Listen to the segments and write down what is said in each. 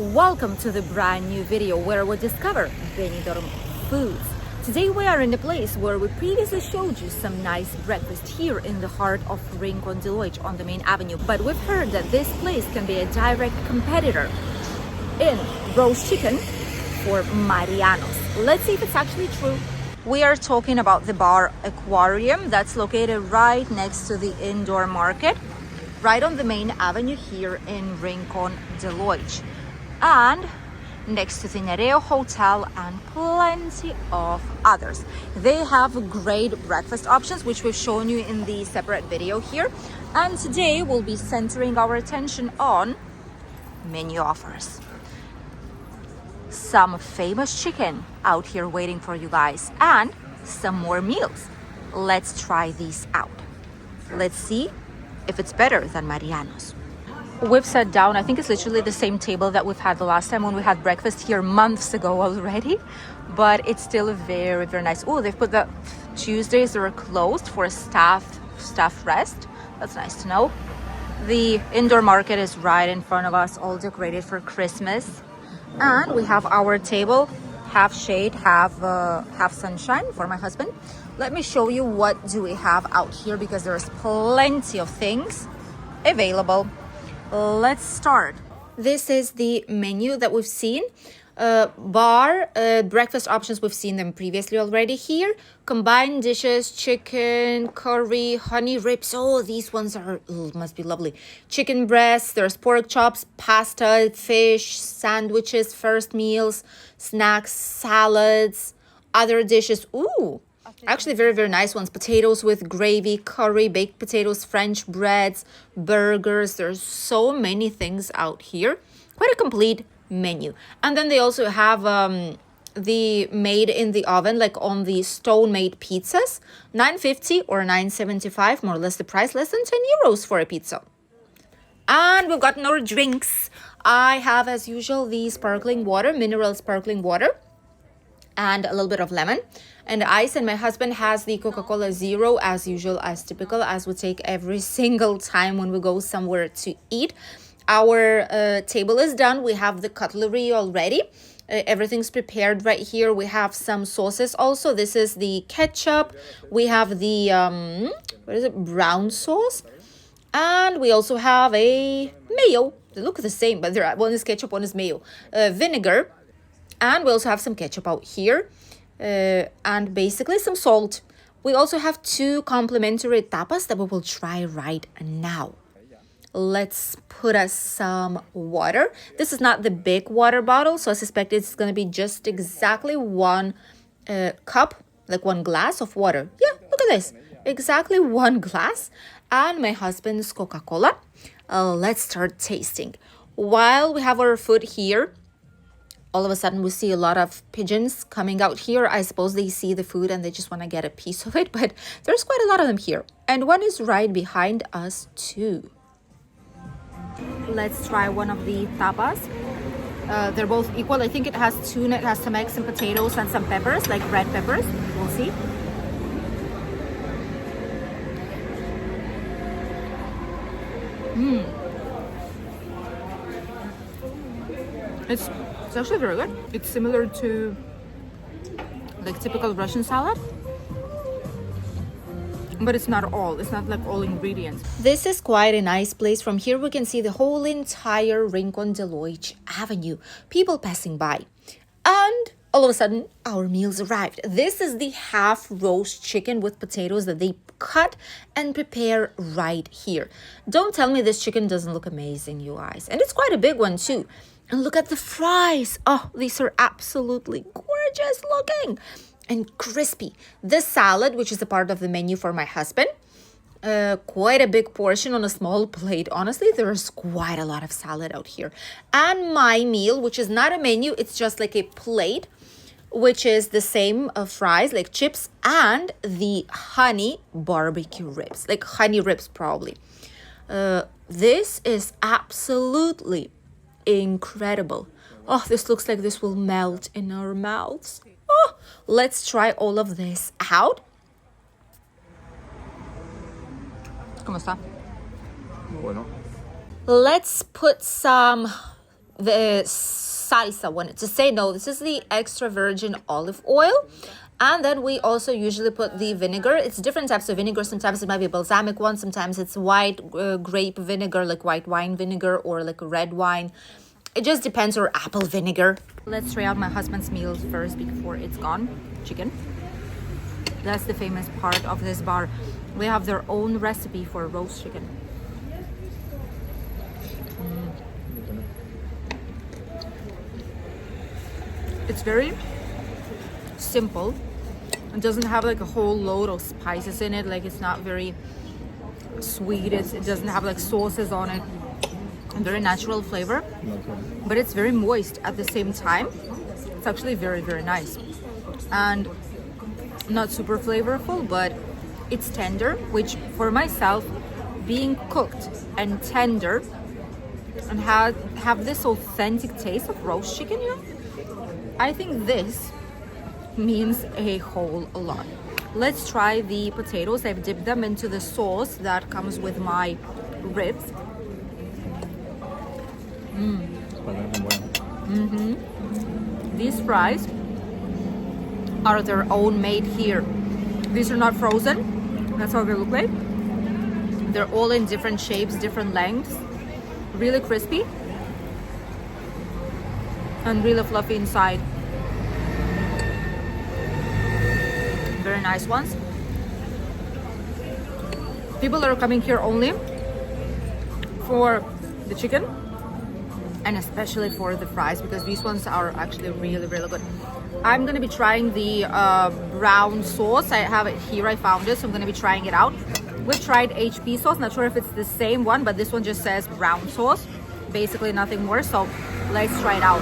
Welcome to the brand new video where we discover Benidorm foods. Today we are in a place where we previously showed you some nice breakfast here in the heart of Rincon de Loix on the main avenue. But we've heard that this place can be a direct competitor in roast chicken for Mariano's. Let's see if it's actually true. We are talking about the bar Aquarium that's located right next to the indoor market, right on the main avenue here in Rincon de Loix, and next to the Nereo Hotel and plenty of others. They have great breakfast options, which we've shown you in the separate video here. And today we'll be centering our attention on menu offers. Some famous chicken out here waiting for you guys, and some more meals. Let's try these out. Let's see if it's better than Mariano's. We've sat down, I think it's literally the same table that we've had the last time when we had breakfast here months ago already, but it's still very, very nice. Oh, they've put the Tuesdays are closed for a staff rest. That's nice to know. The indoor market is right in front of us, all decorated for Christmas. And we have our table, half shade, half sunshine for my husband. Let me show you what do we have out here, because there's plenty of things available. Let's start. This is the menu that we've seen. Breakfast options, we've seen them previously already here. Combined dishes, chicken, curry, honey ribs. Oh, these ones must be lovely. Chicken breasts, there's pork chops, pasta, fish, sandwiches, first meals, snacks, salads, other dishes. Ooh, actually very, very nice ones. Potatoes with gravy, curry, baked potatoes, French breads, burgers. There's so many things out here. Quite a complete menu. And then they also have the made in the oven, like on the stone made pizzas, $9.50 or $9.75, more or less the price, less than 10 euros for a pizza. And we've gotten our drinks. I have, as usual, the sparkling water, mineral sparkling water, and a little bit of lemon and ice. And my husband has the Coca-Cola Zero, as usual, as typical, as we take every single time when we go somewhere to eat. Our table is done. We have the cutlery already. Everything's prepared right here. We have some sauces also. This is the ketchup. We have the brown sauce, and we also have a mayo. They look the same, but one is ketchup, one is mayo. Vinegar, and we also have some ketchup out here, and basically some salt. We also have 2 complimentary tapas that we will try right now. Let's put us some water. This is not the big water bottle, so I suspect it's going to be just exactly 1 cup, like 1 glass of water. Yeah, look at this. Exactly 1 glass. And my husband's Coca-Cola. Let's start tasting. While we have our food here, all of a sudden we see a lot of pigeons coming out here. I suppose they see the food and they just want to get a piece of it, but there's quite a lot of them here. And one is right behind us too. Let's try one of the tapas. They're both equal. I think it has tuna, it has some eggs, some potatoes, and some peppers, like red peppers. We'll see. It's actually very good. It's similar to like typical Russian salad, but it's not like all ingredients. This is quite a nice place. From here we can see the whole entire Rincon de Loix Avenue, people passing by. And all of a sudden our meals arrived. This is the half roast chicken with potatoes that they cut and prepare right here. Don't tell me this chicken doesn't look amazing, you guys. And it's quite a big one too. And look at the fries. Oh, these are absolutely gorgeous looking and crispy. This salad, which is a part of the menu for my husband, quite a big portion on a small plate. Honestly, there's quite a lot of salad out here. And my meal, which is not a menu, it's just like a plate, which is the same fries, like chips, and the honey barbecue ribs, like honey ribs probably. This is absolutely incredible. Oh, this looks like this will melt in our mouths. Oh, let's try all of this out. ¿Cómo está? Muy bueno. Let's put some the salsa one to say no. This is the extra virgin olive oil. And then we also usually put the vinegar. It's different types of vinegar. Sometimes it might be a balsamic one. Sometimes it's white grape vinegar, like white wine vinegar, or like red wine. It just depends, or apple vinegar. Let's try out my husband's meal first before it's gone. Chicken. That's the famous part of this bar. We have their own recipe for roast chicken. It's very simple. It doesn't have like a whole load of spices in it. Like it's not very sweet. It doesn't have like sauces on it. Very natural flavor, but it's very moist at the same time. It's actually very, very nice. And not super flavorful, but it's tender, which for myself, being cooked and tender and have this authentic taste of roast chicken, you know, I think this means a whole lot. Let's try the potatoes. I've dipped them into the sauce that comes with my ribs. These fries are their own made here. These are not frozen. That's how they look like. They're all in different shapes, different lengths. Really crispy and really fluffy inside. Very nice ones. People are coming here only for the chicken and especially for the fries, because these ones are actually really, really good. I'm gonna be trying the brown sauce. I have it here, I found it, so I'm gonna be trying it out. We've tried HP sauce, not sure if it's the same one, but this one just says brown sauce, basically nothing more, so let's try it out.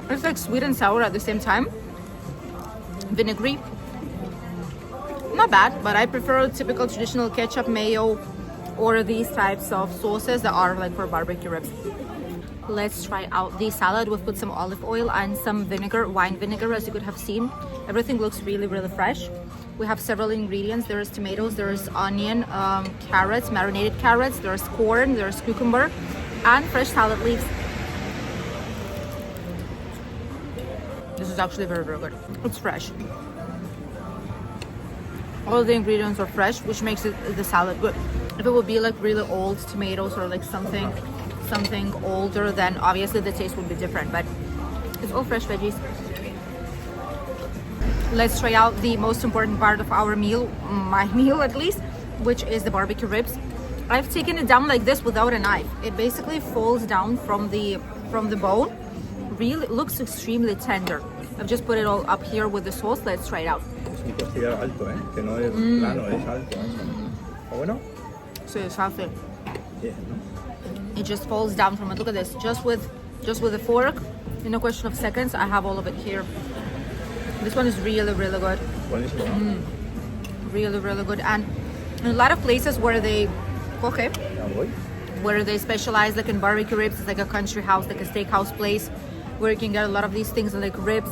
It's like sweet and sour at the same time, vinegary, not bad, but I prefer typical traditional ketchup, mayo, or these types of sauces that are like for barbecue ribs. Let's try out the salad. We've put some olive oil and some vinegar, wine vinegar, as you could have seen. Everything looks really, really fresh. We have several ingredients. There's tomatoes, there's onion, carrots, marinated carrots, there's corn, there's cucumber, and fresh salad leaves. This is actually very, very good. It's fresh. All the ingredients are fresh, which makes the salad good. If it would be like really old tomatoes or like something older, then obviously the taste would be different, but it's all fresh veggies. Let's try out the most important part of our meal, my meal at least, which is the barbecue ribs. I've taken it down like this without a knife. It basically falls down from the bone. Really looks extremely tender. I've just put it all up here with the sauce. Let's try it out. So it's healthy. It just falls down from it. Look at this. Just with a fork, in a question of seconds, I have all of it here. This one is really, really good. Really, really good. And in a lot of places where they specialize like in barbecue ribs, it's like a country house, like a steakhouse place where you can get a lot of these things like ribs.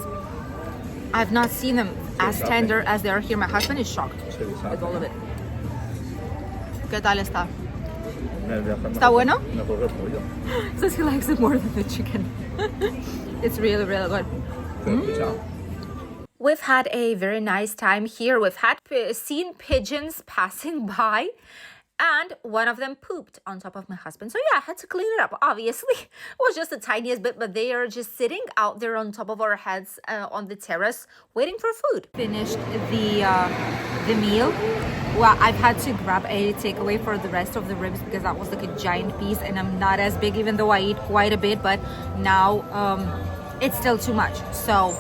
I've not seen them as tender as they are here. My husband is shocked with all of it. ¿Qué tal está? ¿Está bueno? Says he likes it more than the chicken. It's really, really good. We've had a very nice time here. We've seen pigeons passing by, and one of them pooped on top of my husband. So yeah, I had to clean it up. Obviously, it was just the tiniest bit, but they are just sitting out there on top of our heads on the terrace, waiting for food. Finished the meal. Well, I've had to grab a takeaway for the rest of the ribs because that was like a giant piece, and I'm not as big, even though I eat quite a bit, but now it's still too much. So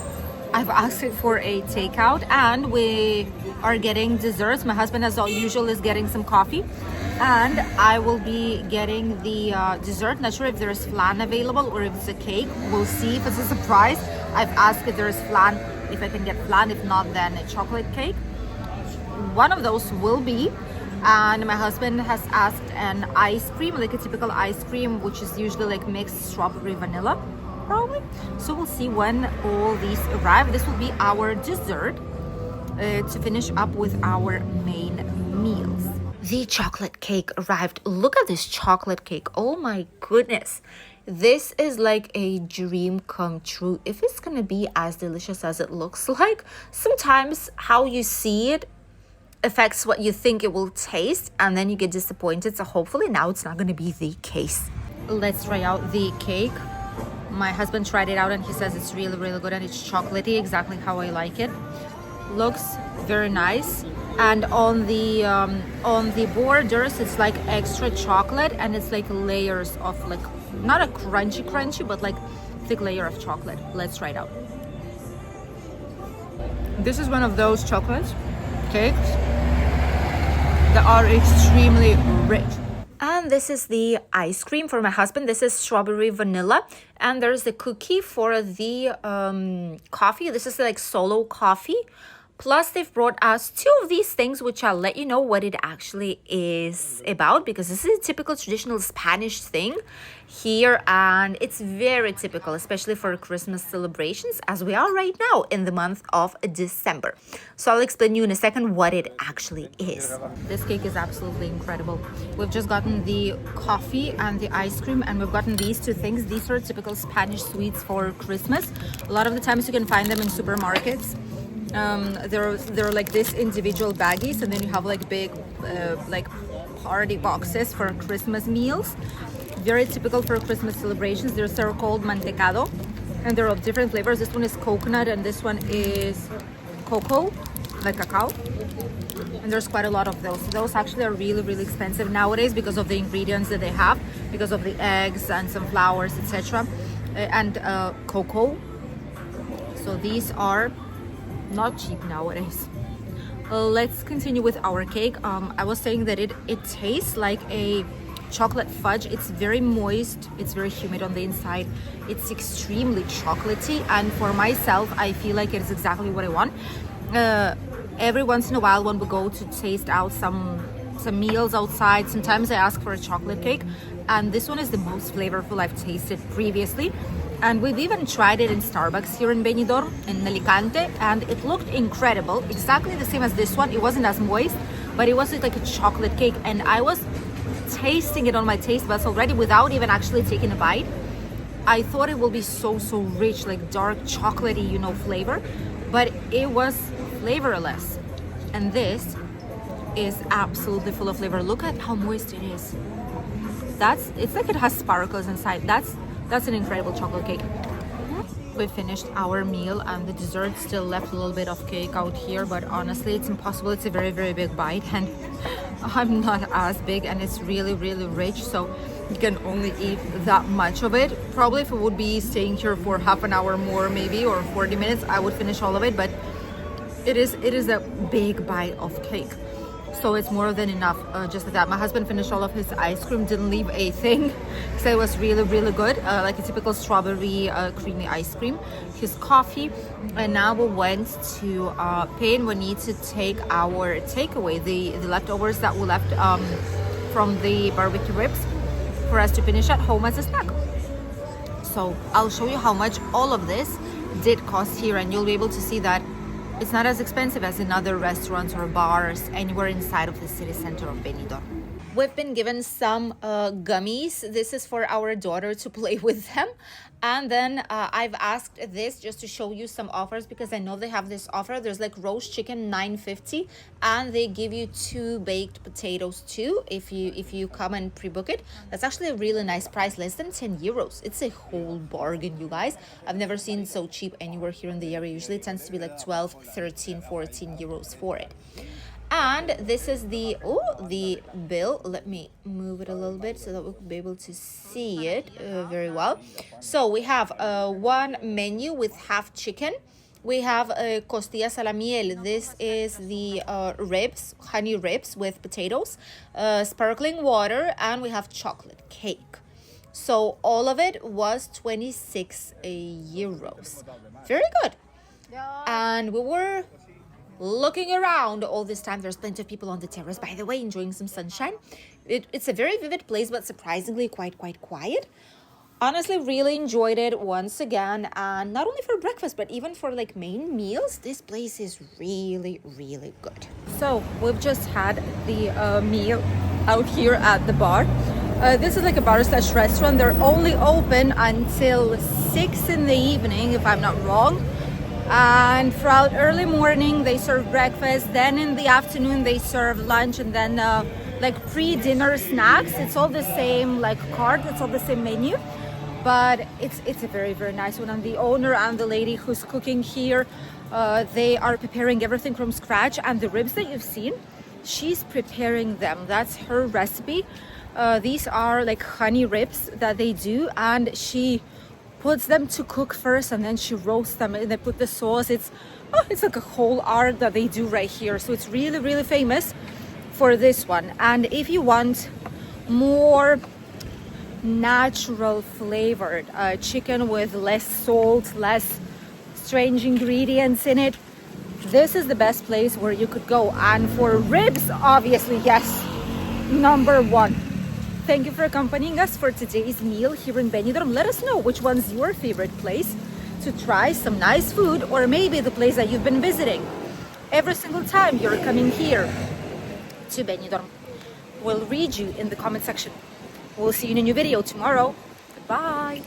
I've asked it for a takeout, and we are getting desserts. My husband, as usual, is getting some coffee, and I will be getting the dessert. Not sure if there's flan available or if it's a cake. We'll see if it's a surprise. I've asked if there's flan, if I can get flan. If not, then a chocolate cake. One of those will be, and my husband has asked an ice cream, like a typical ice cream, which is usually like mixed strawberry vanilla, probably. So we'll see when all these arrive. This will be our dessert to finish up with our main meals. The chocolate cake arrived. Look at this chocolate cake. Oh my goodness. This is like a dream come true. If it's gonna be as delicious as it looks like, sometimes how you see it affects what you think it will taste, and then you get disappointed. So hopefully now it's not gonna be the case. Let's try out the cake. My husband tried it out and he says it's really, really good, and it's chocolatey, exactly how I like it. Looks very nice. And on the borders, it's like extra chocolate, and it's like layers of like, not a crunchy, but like thick layer of chocolate. Let's try it out. This is one of those chocolate cakes that are extremely rich. And this is the ice cream for my husband. This is strawberry vanilla. And there's the cookie for the coffee. This is like solo coffee. Plus, they've brought us two of these things, which I'll let you know what it actually is about, because this is a typical traditional Spanish thing here, and it's very typical, especially for Christmas celebrations, as we are right now in the month of December. So I'll explain you in a second what it actually is. This cake is absolutely incredible. We've just gotten the coffee and the ice cream, and we've gotten these two things. These are typical Spanish sweets for Christmas. A lot of the times you can find them in supermarkets. They're like this individual baggies, and then you have like big like party boxes for Christmas meals. Very typical for Christmas celebrations. They're called mantecado, and they're of different flavors. This one is coconut, and this one is cocoa, like cacao. And there's quite a lot of those. Those actually are really, really expensive nowadays because of the ingredients that they have, because of the eggs and some flours, etc. And cocoa. So these are not cheap nowadays. Let's continue with our cake. I was saying that it tastes like a chocolate fudge. It's very moist, it's very humid on the inside, it's extremely chocolatey, and for myself I feel like it is exactly what I want. Every once in a while when we go to taste out some meals outside, sometimes I ask for a chocolate cake, and this one is the most flavorful I've tasted previously. And we've even tried it in Starbucks here in Benidorm, in Alicante, and it looked incredible, exactly the same as this one. It wasn't as moist, but it was like a chocolate cake, and I was tasting it on my taste buds already without even actually taking a bite. I thought it will be so rich, like dark chocolatey, flavor, but it was flavorless. And this is absolutely full of flavor. Look at how moist it is. It's like it has sparkles inside. That's an incredible chocolate cake. We finished our meal, and the dessert still left a little bit of cake out here, but honestly it's impossible. It's a very big bite, and I'm not as big, and it's really rich, so you can only eat that much of it. Probably if we would be staying here for half an hour more maybe, or 40 minutes, I would finish all of it, but it is a big bite of cake. So it's more than enough. Just like that, my husband finished all of his ice cream, didn't leave a thing. So it was really good, like a typical strawberry creamy ice cream. His coffee, and now we went to pay, and we need to take our takeaway, the leftovers that we left from the barbecue ribs, for us to finish at home as a snack. So I'll show you how much all of this did cost here, and you'll be able to see that it's not as expensive as in other restaurants or bars anywhere inside of the city center of Benidorm. We've been given some gummies. This is for our daughter to play with them. And then I've asked this just to show you some offers, because I know they have this offer. There's like roast chicken $9.50, and they give you 2 baked potatoes too if you come and pre-book it. That's actually a really nice price, less than 10 euros. It's a whole bargain, you guys. I've never seen so cheap anywhere here in the area. Usually it tends to be like 12, 13, 14 euros for it. And this is the bill. Let me move it a little bit so that we'll be able to see it very well. So we have one menu with half chicken. We have costillas a la miel. This is the ribs, honey ribs with potatoes, sparkling water, and we have chocolate cake. So all of it was 26 euros. Very good. And we were looking around all this time. There's plenty of people on the terrace, by the way, enjoying some sunshine. It's a very vivid place, but surprisingly quite quiet. Honestly, really enjoyed it once again, and not only for breakfast, but even for like main meals. This place is really good. So we've just had the meal out here at the bar. This is like a bar slash restaurant. They're only open until 6 in the evening, if I'm not wrong. And throughout early morning, they serve breakfast. Then in the afternoon, they serve lunch, and then like pre-dinner snacks. It's all the same like card. It's all the same menu, but it's a very, very nice one. And the owner and the lady who's cooking here, they are preparing everything from scratch. And the ribs that you've seen, she's preparing them. That's her recipe. These are like honey ribs that they do, and she puts them to cook first, and then she roasts them, and they put the sauce. It's like a whole art that they do right here. So it's really, really famous for this one. And if you want more natural flavored chicken with less salt, less strange ingredients in it, this is the best place where you could go. And for ribs, obviously, yes, number one. Thank you for accompanying us for today's meal here in Benidorm. Let us know which one's your favorite place to try some nice food, or maybe the place that you've been visiting every single time you're coming here to Benidorm. We'll read you in the comment section. We'll see you in a new video tomorrow. Goodbye.